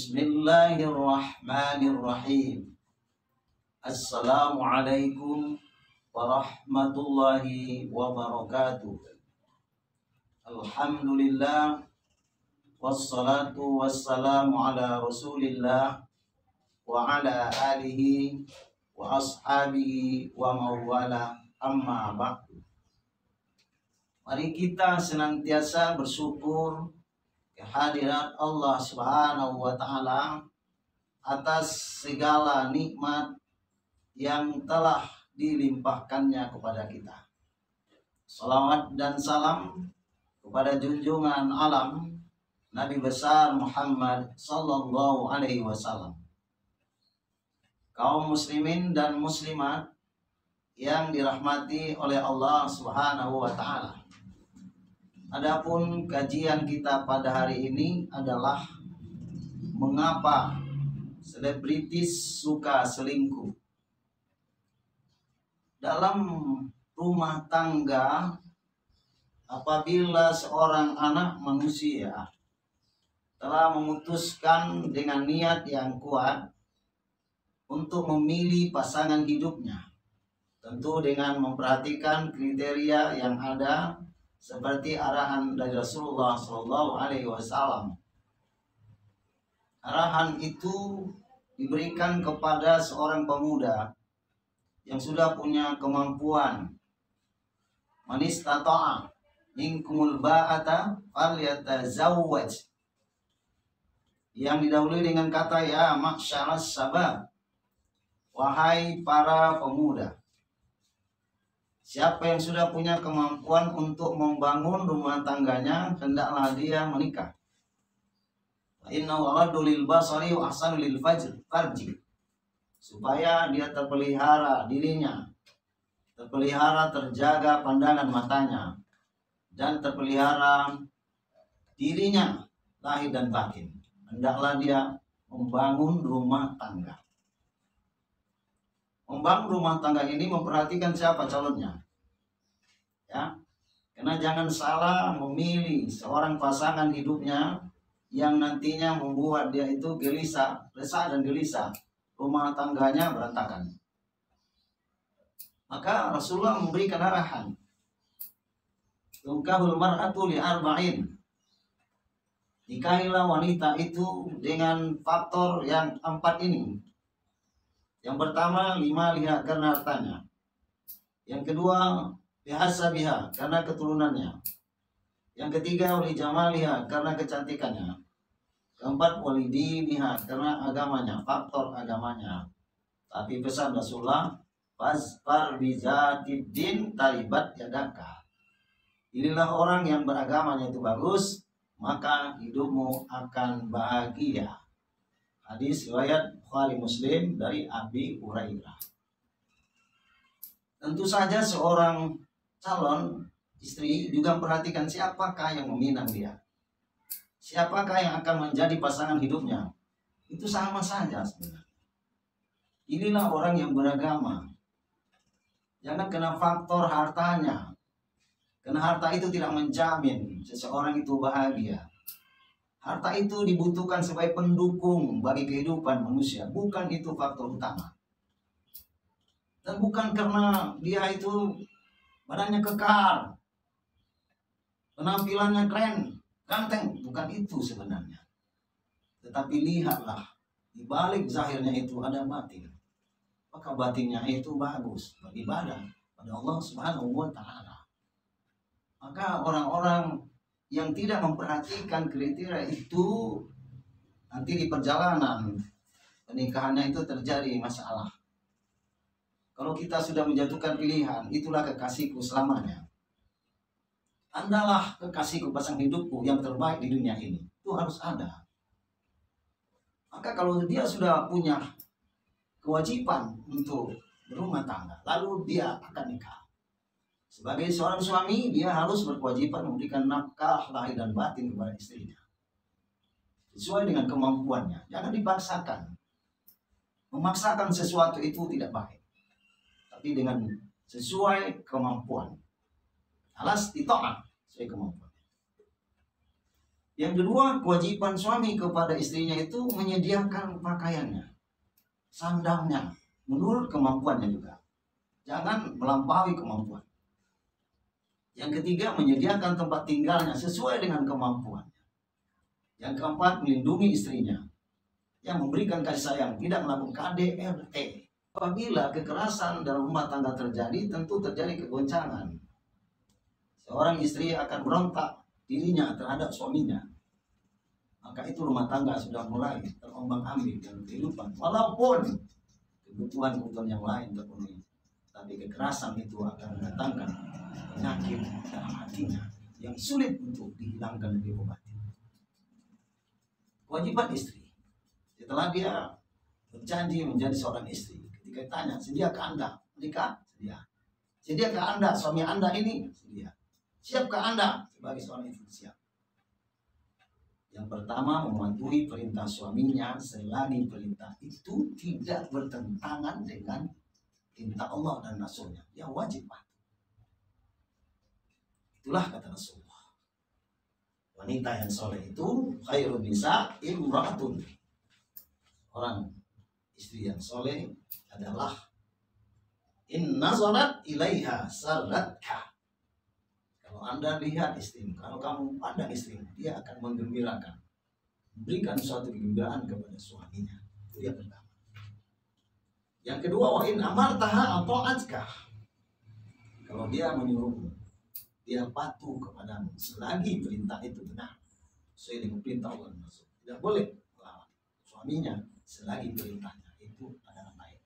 Bismillahirrahmanirrahim. Assalamualaikum warahmatullahi wabarakatuh. Alhamdulillah, wassalatu wassalamu ala rasulillah wa ala alihi wa ashabihi wa mawala, amma ba'du. Mari kita senantiasa bersyukur kehadirat Allah Subhanahu wa Ta'ala atas segala nikmat yang telah dilimpahkannya kepada kita. Salawat dan salam kepada junjungan alam Nabi besar Muhammad sallallahu alaihi wasallam. Kaum muslimin dan muslimat yang dirahmati oleh Allah Subhanahu wa Ta'ala. Adapun kajian kita pada hari ini adalah mengapa selebritis suka selingkuh. Dalam rumah tangga, apabila seorang anak manusia telah memutuskan dengan niat yang kuat untuk memilih pasangan hidupnya, tentu dengan memperhatikan kriteria yang ada seperti arahan dari Rasulullah Shallallahu Alaihi Wasallam. Arahan itu diberikan kepada seorang pemuda yang sudah punya kemampuan. Man istata'a minkumul ba'ata falyatazawwaj. Yang didahului dengan kata ya maksyaras sabab, wahai para pemuda. Siapa yang sudah punya kemampuan untuk membangun rumah tangganya, hendaklah dia menikah. Inna waladul lil basari wa ahsanu lil farji. Supaya dia terpelihara dirinya, terpelihara terjaga pandangan matanya, dan terpelihara dirinya lahir dan batin. Hendaklah dia membangun rumah tangga. Membangun rumah tangga ini memperhatikan siapa calonnya, ya, karena jangan salah memilih seorang pasangan hidupnya yang nantinya membuat dia itu gelisah, resah dan gelisah. Rumah tangganya berantakan. Maka Rasulullah memberikan arahan. Tunkahul mar'atu li arba'in. Nikahilah wanita itu dengan faktor yang 4 ini. Yang pertama, 5 lihat karena hartanya. Yang kedua, bihasabiha karena keturunannya. Yang ketiga, wali jamaliha karena kecantikannya. Keempat, walidiniha karena agamanya, faktor agamanya. Tapi pesan Rasulullah, fasfar bizatid talibat yadaka. Inilah orang yang beragamanya itu bagus, maka hidupmu akan bahagia. Hadis riwayat Bukhari Muslim dari Abi Hurairah. Tentu saja seorang calon istri juga memperhatikan siapakah yang meminang dia. Siapakah yang akan menjadi pasangan hidupnya? Itu sama saja sebenarnya. Inilah orang yang beragama. Jangan kena faktor hartanya. Karena harta itu tidak menjamin seseorang itu bahagia. Harta itu dibutuhkan sebagai pendukung bagi kehidupan manusia. Bukan itu faktor utama. Dan bukan karena dia itu badannya kekar, penampilannya keren, ganteng, bukan itu sebenarnya. Tetapi lihatlah, di balik zahirnya itu ada batin. Maka batinnya itu bagus, beribadah pada Allah Subhanahu wa Ta'ala. Maka orang-orang yang tidak memperhatikan kriteria itu, nanti di perjalanan pernikahannya itu terjadi masalah. Kalau kita sudah menjatuhkan pilihan, itulah kekasihku selamanya. Andalah kekasihku, pasangan hidupku yang terbaik di dunia ini. Itu harus ada. Maka kalau dia sudah punya kewajiban untuk berumah tangga, lalu dia akan nikah. Sebagai seorang suami, dia harus berkewajiban memberikan nafkah lahir dan batin kepada istrinya. Sesuai dengan kemampuannya. Jangan dipaksakan. Memaksakan sesuatu itu tidak baik. Tapi dengan sesuai kemampuan. Alas ditolak sesuai kemampuan. Yang kedua, kewajiban suami kepada istrinya itu menyediakan pakaiannya, sandangnya, menurut kemampuannya juga. Jangan melampaui kemampuan. Yang ketiga, menyediakan tempat tinggalnya sesuai dengan kemampuannya. Yang keempat, melindungi istrinya, yang memberikan kasih sayang, tidak melakukan KDRT. Apabila kekerasan dalam rumah tangga terjadi, tentu terjadi kegoncangan. Seorang istri akan berontak dirinya terhadap suaminya. Maka itu rumah tangga sudah mulai terombang-ambing dalam kehidupan. Walaupun kebutuhan yang lain terpenuhi, tapi kekerasan itu akan mendatangkan penyakit dalam hatinya yang sulit untuk dihilangkan dan diobati. Kewajiban istri, setelah dia berjanji menjadi seorang istri, ketika ditanya, sedia ke Anda menikah? Sedia. Sedia ke Anda, suami Anda ini? Sedia. Siap ke Anda sebagai seorang istri? Siap. Yang pertama, mematuhi perintah suaminya selagi perintah itu tidak bertentangan dengan perintah Allah dan Rasulnya. Yang wajib patuh. Itulah kata Rasulullah. Wanita yang soleh itu khairun nisa imra'atun. Orang istri yang soleh adalah in nazarat ilaiha sarratka. Kalau Anda lihat istrimu, kalau kamu pandang istrimu, dia akan menggembirakan, memberikan suatu kegembiraan kepada suaminya. Itu yang pertama. Yang kedua, wa in amartaha ata'atka. Kalau dia menyuruhmu, dia patuh kepadamu selagi perintah itu benar sesuai dengan perintah Allah dan Rasul. Tidak boleh melawan suaminya selagi perintahnya itu adalah baik.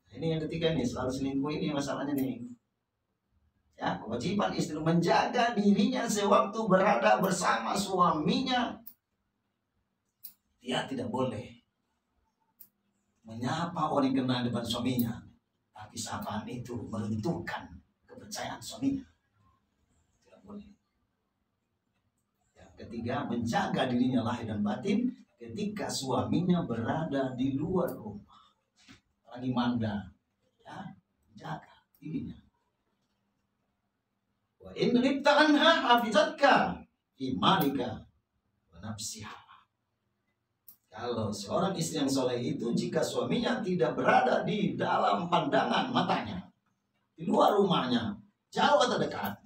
Nah, ini yang ketiga nih, selalu selingkuh ini masalahnya nih. Ya, kewajiban istri menjaga dirinya sewaktu berada bersama suaminya. Dia tidak boleh menyapa orang kenal depan suaminya, tapi sapaan itu meruntuhkan kepercayaan suaminya. Tidak boleh. Yang ketiga, menjaga dirinya lahir dan batin ketika suaminya berada di luar rumah, lagi manda. Ya, jaga dirinya. Wa in ribta anha hafizatka fi malika wa nafsiha. Kalau seorang istri yang soleh itu, jika suaminya tidak berada di dalam pandangan matanya, di luar rumahnya, jauh atau dekat,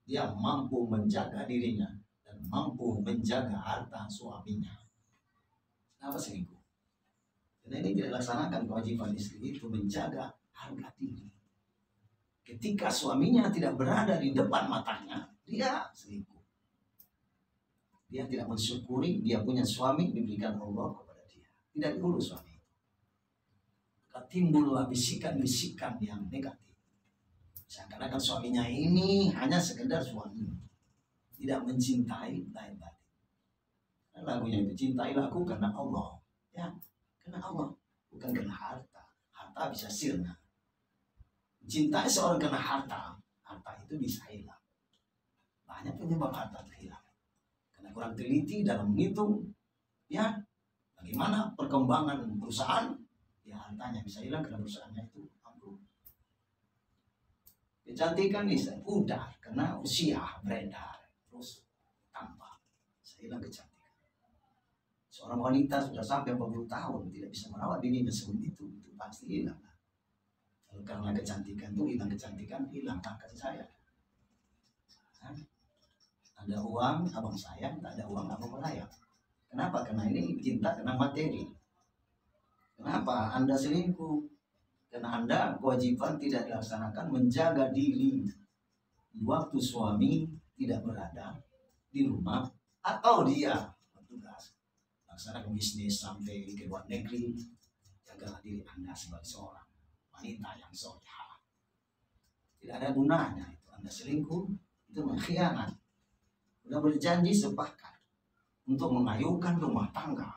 dia mampu menjaga dirinya dan mampu menjaga harta suaminya. Kenapa selingkuh? Karena ini tidak dilaksanakan kewajiban istri itu menjaga harga diri. Ketika suaminya tidak berada di depan matanya, dia selingkuh. Dia tidak mensyukuri dia punya suami diberikan Allah kepada dia. Tidak diurus suami. Maka timbullah bisikan-bisikan yang negatif. Seakan-akan suaminya ini hanya sekedar suami, tidak mencintai lahir batin. Lagunya itu, cintailah aku karena Allah. Ya, karena Allah, bukan karena harta. Harta bisa sirna. Cintai seorang karena harta, harta itu bisa hilang. Banyak penyebab harta hilang. Karena kurang teliti dalam menghitung, ya, bagaimana perkembangan perusahaan, ya hartanya bisa hilang karena perusahaannya itu ambruk. Kecantikan bisa pudar karena usia beredar, terus tampak, bisa hilang kecantikan. Seorang wanita sudah sampai 40 tahun tidak bisa merawat dirinya seperti itu pasti hilang. Karena kecantikan itu hilang kecantikan, hilang kasih sayang. Ada uang abang sayang, tak ada uang abang melayang. Kenapa? Karena ini cinta karena materi. Kenapa Anda selingkuh? Karena Anda kewajiban tidak dilaksanakan menjaga diri di waktu suami tidak berada di rumah atau dia bertugas laksanakan bisnis sampai ke luar negeri. Jagalah diri Anda sebagai seorang wanita yang solehah. Tidak ada gunanya itu Anda selingkuh, itu mengkhianat. Sudah berjanji sepakat untuk mengayuhkan rumah tangga,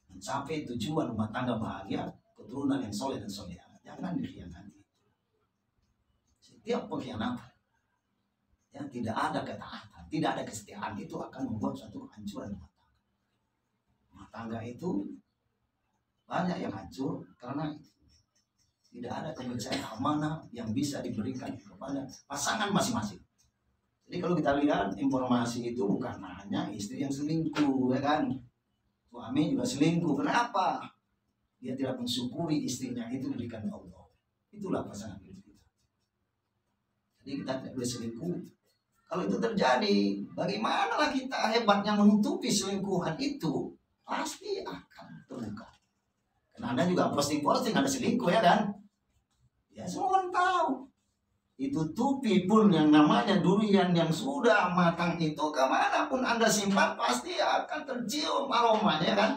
mencapai tujuan rumah tangga bahagia, keturunan yang soleh dan solehah. Jangan dikhianati. Setiap pengkhianatan yang tidak ada ketaatan, tidak ada kesetiaan, itu akan membuat suatu kehancuran rumah tangga. Rumah tangga itu banyak yang hancur karena tidak ada kepercayaan amanah yang bisa diberikan kepada pasangan masing-masing. Jadi kalau kita lihat informasi itu bukan hanya istri yang selingkuh, ya kan? Suami juga selingkuh. Kenapa? Dia tidak mensyukuri istrinya itu diberikan Allah. Itulah pasangan hidup kita. Jadi kita tidak boleh selingkuh. Kalau itu terjadi, bagaimanalah kita hebatnya menutupi selingkuhan itu? Pasti akan terbuka. Karena Anda juga posting-posting ada selingkuh, ya kan? Ya semua orang tahu. Itu tupi pun yang namanya durian yang sudah matang itu kemanapun Anda simpan pasti akan tercium aromanya, kan?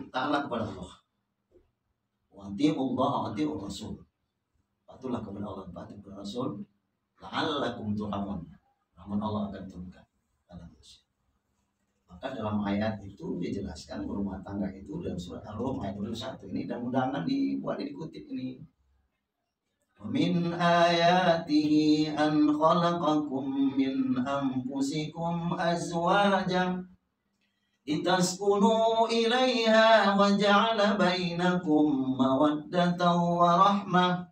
Taatlah kepada Allah. Wa atiiullah wa atiiur rasul. Patuhlah kepada Allah, patuh kepada Rasul. La'allakum turhamun. Namun Allah akan turunkan dalam dosa. Maka dalam ayat itu dijelaskan berumah tangga itu dalam surat Ar-Rum ayat 21 ini, dan undangan dibuat dikutip ini. Min ayatihi an khalaqakum min anfusikum azwajan litaskunu ilaiha wa ja'ala bainakum mawaddatan wa rahmah.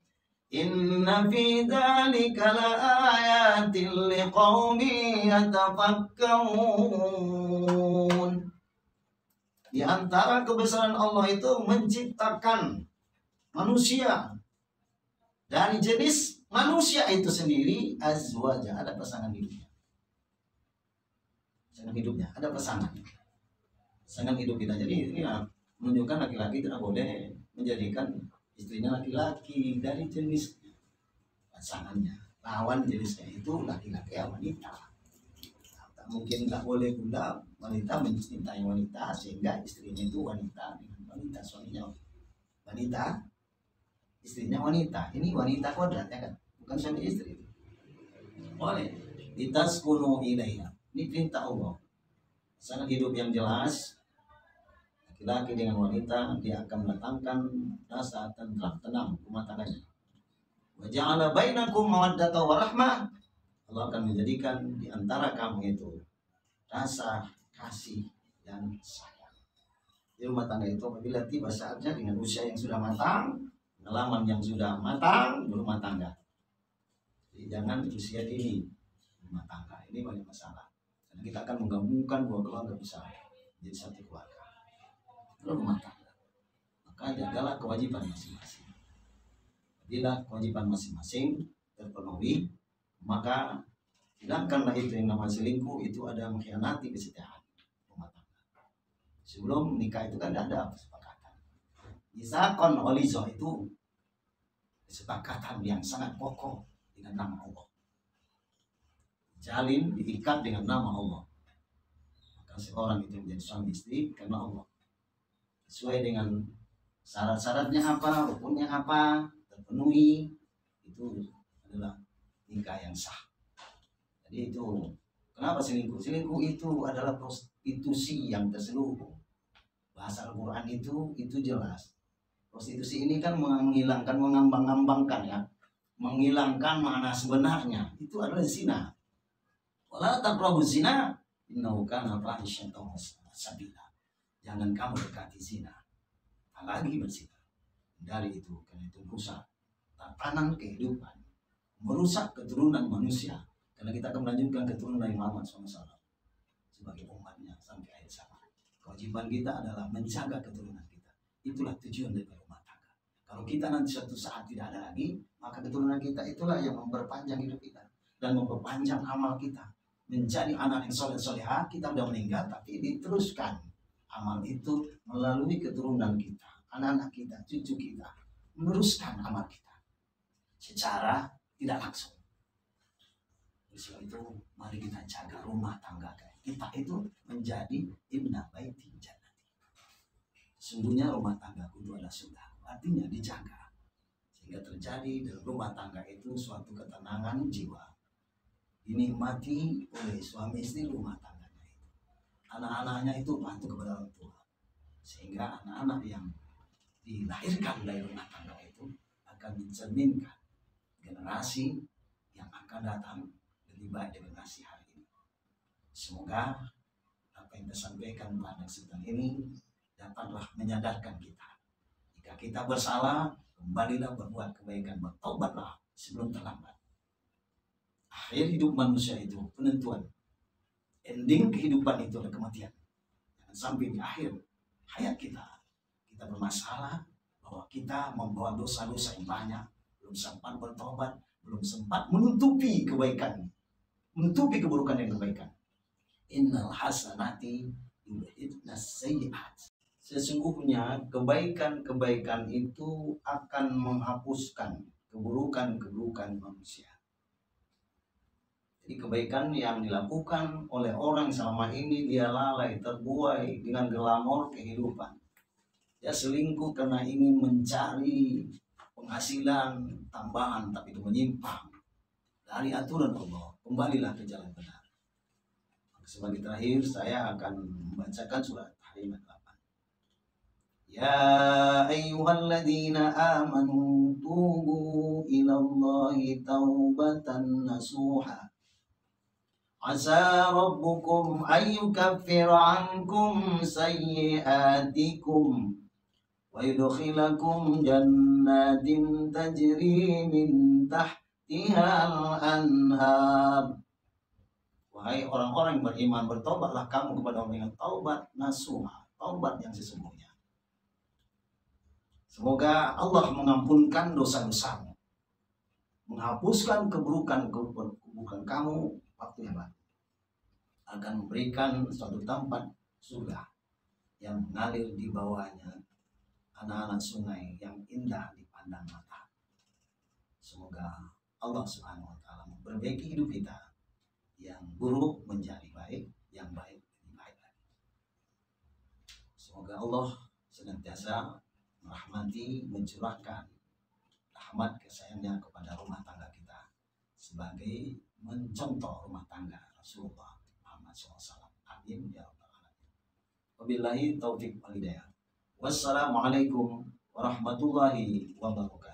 Inna fi dzalika laayatin liqaumin yatafakkarun. Di antara kebesaran Allah itu menciptakan manusia dari jenis manusia itu sendiri, azwaja, ada pasangan hidupnya. Pasangan hidupnya, ada pasangan. Pasangan hidup kita. Jadi ini menunjukkan laki-laki tidak boleh menjadikan istrinya laki-laki dari jenis pasangannya. Lawan jenisnya itu laki-laki atau wanita. Tak mungkin nggak boleh pula wanita mencintai wanita sehingga istrinya itu wanita dengan wanita, suaminya wanita, istrinya wanita. Ini wanita kodrat, ya kan? Bukan suami istri. Boleh. Litaskunu ilaiha. Ini perintah Allah. Sangat hidup yang jelas. Laki-laki dengan wanita, dia akan mendatangkan rasa tenang rumah tangganya. Wa ja'ala bainakum mawaddatan wa rahmah. Allah akan menjadikan di antara kamu itu rasa kasih dan sayang. Di rumah tangga itu apabila tiba saatnya dengan usia yang sudah matang, pengalaman yang sudah matang berumah tangga. Jadi jangan usia dini rumah tangga. Ini banyak masalah. Karena kita akan menggabungkan dua keluarga besar jadi satu keluarga. Rumah tangga. Maka jagalah kewajiban masing-masing. Bila kewajiban masing-masing terpenuhi, maka hilangkanlah itu yang namanya selingkuh. Itu ada mengkhianati kesetiaan rumah tangga. Sebelum nikah itu kan ada kesepakatan. Misakon olizo itu kesepakatan yang sangat kokoh dengan nama Allah. Jalin diikat dengan nama Allah. Maka seorang itu menjadi suami istri karena Allah. Sesuai dengan syarat-syaratnya apa, rukunnya apa, terpenuhi, itu adalah nikah yang sah. Jadi itu kenapa selingkuh? Selingkuh itu adalah prostitusi yang terselubung. Bahasa Al-Quran itu jelas. Prostitusi ini kan menghilangkan, mengambang-ambangkan, ya, menghilangkan makna sebenarnya. Itu adalah zina. Wala taqrabuz zina innahu kana fahisyatan wa sabila. Jangan kamu dekati zina, apalagi berzina. Dari itu, karena itu merusak tatanan kehidupan, merusak keturunan manusia. Karena kita akan melanjutkan keturunan Nabi Muhammad SAW sebagai umatnya sampai akhir zaman. Kewajiban kita adalah menjaga keturunan kita. Itulah tujuan dari rumah tangga. Kalau kita nanti suatu saat tidak ada lagi, maka keturunan kita itulah yang memperpanjang hidup kita dan memperpanjang amal kita. Menjadi anak yang soleh-solehah, kita sudah meninggal tapi diteruskan amal itu melalui keturunan kita, anak-anak kita, cucu kita, meneruskan amal kita secara tidak langsung. Oleh itu, mari kita jaga rumah tangga kita itu menjadi inna baiti jannati. Sungguhnya rumah tangga itu adalah surga. Artinya dijaga sehingga terjadi dalam rumah tangga itu suatu ketenangan jiwa, dinikmati oleh suami istri rumah tangga. Anak-anaknya itu patuh kepada orang tua, sehingga anak-anak yang dilahirkan dari rumah tangga itu akan mencerminkan generasi yang akan datang lebih baik dari generasi hari ini. Semoga apa yang disampaikan pada kesempatan ini dapatlah menyadarkan kita. Jika kita bersalah, kembalilah berbuat kebaikan, bertobatlah sebelum terlambat. Akhir hidup manusia itu penentuan. Ending kehidupan itu adalah kematian. Jangan sampai di akhir hayat kita bermasalah bahwa kita membawa dosa-dosa yang banyak, belum sempat bertobat, belum sempat menutupi kebaikan, menutupi keburukan yang kebaikan. Innal hasanati yudhibnas sayyi'at. Sesungguhnya kebaikan-kebaikan itu akan menghapuskan keburukan-keburukan manusia. Jadi kebaikan yang dilakukan oleh orang selama ini dia lalai, terbuai dengan glamor kehidupan. Dia selingkuh karena ingin mencari penghasilan tambahan, tapi itu menyimpang dari aturan Allah. Kembalilah ke jalan benar. Sebagai terakhir saya akan membacakan surat Al-Imran 8. Ya ayyuhalladzina amanu tubu ilallahi taubatan nasuha. Asa rabbukum ayyukaffira ankum sayyiatikum wa yudkhilakum jannatin tajri min tahtihal anhar. Wahai orang-orang yang beriman, bertobatlah kamu kepada Allah dengan taubat nasuha, taubat yang sesungguhnya. Semoga Allah mengampunkan dosa-dosamu, menghapuskan keburukan kamu waktu yang lalu, akan memberikan suatu tempat surga yang mengalir di bawahnya anak-anak sungai yang indah dipandang mata. Semoga Allah Subhanahu wa taala memperbaiki hidup kita, yang buruk menjadi baik, yang baik menjadi baik lagi. Semoga Allah senantiasa merahmati, mencurahkan rahmat kasih-Nya kepada rumah tangga kita sebagai mencontoh rumah tangga Rasulullah Muhammad SAW. Amin ya rabbal alamin. Wabillahi taufiq wal hidayah. Wassalamualaikum warahmatullahi wabarakatuh.